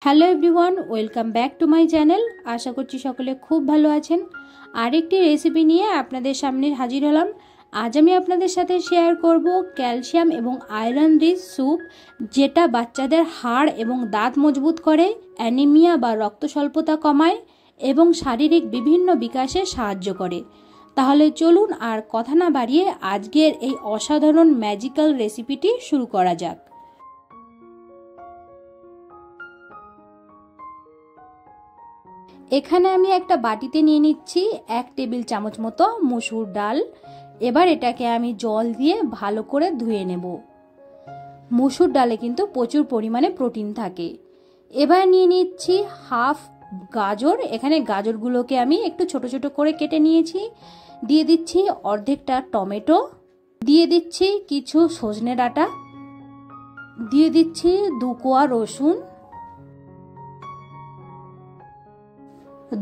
Hello everyone, welcome back to my channel. আশা করছি সকলে খুব ভালো আছেন। আরেকটি রেসিপি নিয়ে আপনাদের সামনে হাজির হলাম। আজ আমি আপনাদের সাথে শেয়ার করব ক্যালসিয়াম এবং আয়রন রিচ স্যুপ, যেটা বাচ্চাদের হাড় এবং দাঁত মজবুত করে, অ্যানিমিয়া বা রক্ত স্বল্পতা কমায় এবং শারীরিক বিভিন্ন বিকাশে সাহায্য করে। তাহলে চলুন আর কথা না বাড়িয়ে আজকের এই অসাধারণ ম্যাজিক্যাল রেসিপিটি শুরু করা যাক। এখানে আমি একটা বাটিতে নিয়ে নিচ্ছি 1 টেবিল চামচ মতো মসুর ডাল। এবার এটাকে আমি জল দিয়ে ভালো করে ধুয়ে নেব। মসুর ডালে কিন্তু প্রচুর পরিমাণে প্রোটিন থাকে। এবার নিয়ে নিচ্ছি হাফ গাজর। এখানে গাজরগুলোকে আমি একটু ছোট ছোট করে কেটে নিয়েছি। দিয়ে দিচ্ছি অর্ধেকটা টমেটো, দিয়ে দিচ্ছি কিছু সজনে ডাঁটা, দিয়ে দিচ্ছি 2 কোয়া রসুন,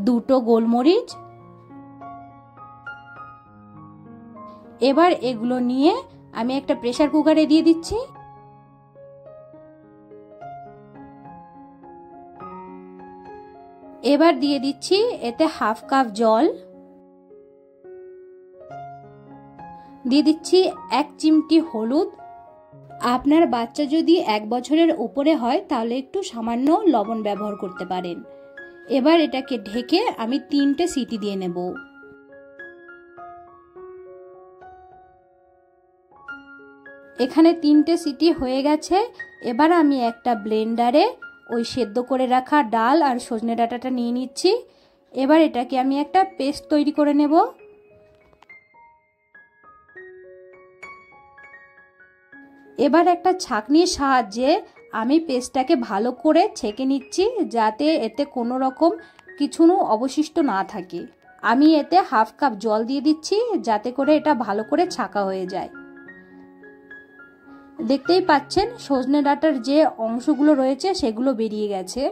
2টো গোলমরিচ। এবার এগুলো নিয়ে আমি একটা প্রেসার কুকারে দিয়ে দিচ্ছি। এবার দিয়ে দিচ্ছি এতে হাফ কাপ জল, দিয়ে দিচ্ছি 1 চিমটি হলুদ। আপনার বাচ্চা যদি 1 বছরের উপরে হয় তাহলে একটু সামান্য লবণ ব্যবহার করতে পারেন। এবার এটাকে ঢেকে আমি 3টে সিটি দিয়ে নেব। এখানে 3টে সিটি হয়ে গেছে। এবার আমি একটা ব্লেন্ডারে ওই সেদ্ধ করে রাখা ডাল আর সজনে ডাঁটাটা নিয়ে নিচ্ছি। এবার এটাকে আমি একটা পেস্ট তৈরি করে নেব। এবার একটা ছাঁকনির সাহায্যে আমি পেস্টটাকে ভালো করে ছেঁকে নিচ্ছি, যাতে এতে কোনো রকম কিছু অবশিষ্ট না থাকে। আমি এতে হাফ কাপ জল দিয়ে দিচ্ছি, যাতে করে এটা ভালো করে ছাঁকা হয়ে যায়। দেখতেই পাচ্ছেন সজনে ডাঁটার যে অংশগুলো রয়েছে সেগুলো বেরিয়ে গেছে।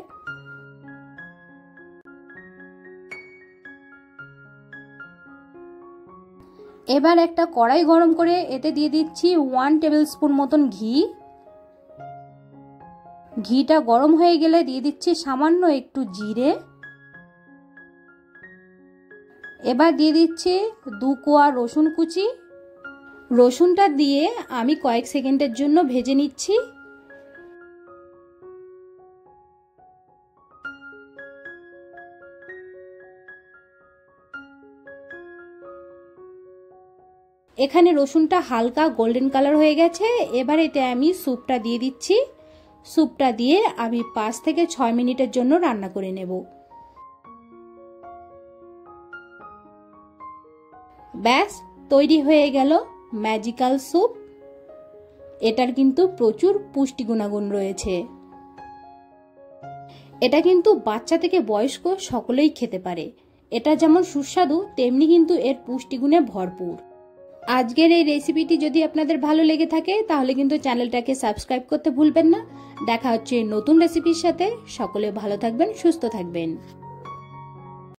এবার একটা কড়াই গরম করে এতে দিয়ে দিচ্ছি 1 টেবিল স্পুন মতন ঘি। ঘিটা গরম হয়ে গেলে দিয়ে দিচ্ছি সামান্য একটু জিরে। এবার দিয়ে দিচ্ছি 2 কোয়া রসুন কুচি। রসুনটা দিয়ে আমি কয়েক সেকেন্ডের জন্য ভেজে নিচ্ছি। এখানে রসুনটা হালকা গোল্ডেন কালার হয়ে গেছে। এবার এতে আমি স্যুপটা দিয়ে দিচ্ছি। স্যুপটা দিয়ে আমি 5 থেকে 6 মিনিটের জন্য রান্না করে নেব। ব্যাস তৈরি হয়ে গেল ম্যাজিক্যাল স্যুপ। এটার কিন্তু প্রচুর পুষ্টি গুণাগুণ রয়েছে। এটা কিন্তু বাচ্চা থেকে বয়স্ক সকলেই খেতে পারে। এটা যেমন সুস্বাদু, তেমনি কিন্তু এর পুষ্টিগুণে ভরপুর। আজকের এই রেসিপিটি যদি আপনাদের ভালো লেগে থাকে তাহলে কিন্তু চ্যানেলটাকে সাবস্ক্রাইব করতে ভুলবেন না। দেখা হচ্ছে নতুন রেসিপির সাথে। সকলে ভালো থাকবেন, সুস্থ থাকবেন।